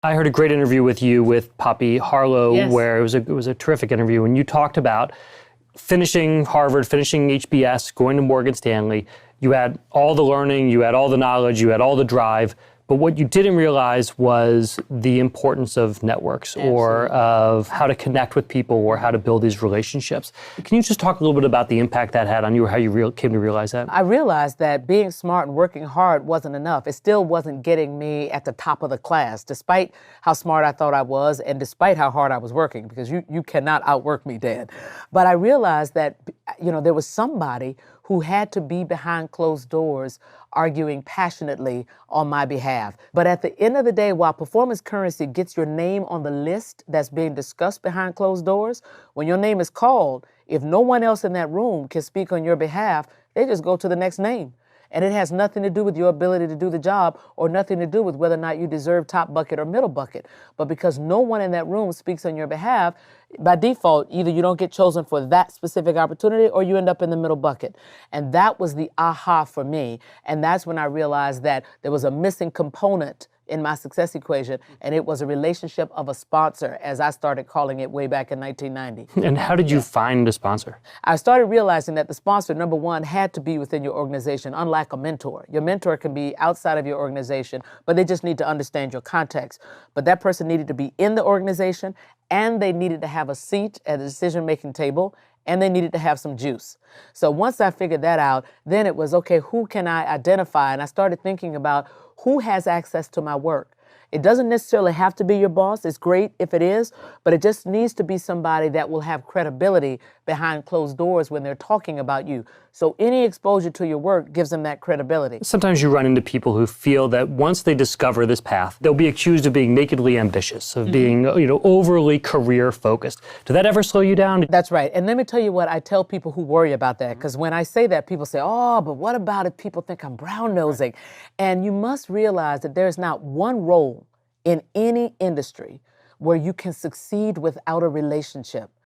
I heard a great interview with you with Poppy Harlow, Yes. where it was a terrific interview, and you talked about finishing Harvard, finishing HBS, going to Morgan Stanley. You had all the learning, you had all the knowledge, you had all the drive, but what you didn't realize was the importance of networks or Absolutely. of how to connect with people or how to build these relationships. Can you just talk a little bit about the impact that had on you or how you came to realize that? I realized that being smart and working hard wasn't enough. It still wasn't getting me at the top of the class, despite how smart I thought I was and despite how hard I was working, because you cannot outwork me, Dad. But I realized that, there was somebody who had to be behind closed doors arguing passionately on my behalf. But at the end of the day, while performance currency gets your name on the list that's being discussed behind closed doors, when your name is called, if no one else in that room can speak on your behalf, they just go to the next name. And it has nothing to do with your ability to do the job or nothing to do with whether or not you deserve top bucket or middle bucket. But because no one in that room speaks on your behalf, by default, either you don't get chosen for that specific opportunity or you end up in the middle bucket. And that was the aha for me. And that's when I realized that there was a missing component in my success equation, and it was a relationship of a sponsor, as I started calling it way back in 1990. And how did you find a sponsor? I started realizing that the sponsor, number one, had to be within your organization, unlike a mentor. Your mentor can be outside of your organization, but they just need to understand your context. But that person needed to be in the organization, and they needed to have a seat at the decision-making table, and they needed to have some juice. So once I figured that out, then it was, okay, who can I identify? And I started thinking about who has access to my work. It doesn't necessarily have to be your boss. It's great if it is, but it just needs to be somebody that will have credibility behind closed doors when they're talking about you. So any exposure to your work gives them that credibility. Sometimes you run into people who feel that once they discover this path, they'll be accused of being nakedly ambitious, of being, overly career focused. Did that ever slow you down? That's right. And let me tell you what I tell people who worry about that, because when I say that, people say, oh, but what about if people think I'm brown-nosing? And you must realize that there's not one role in any industry where you can succeed without a relationship.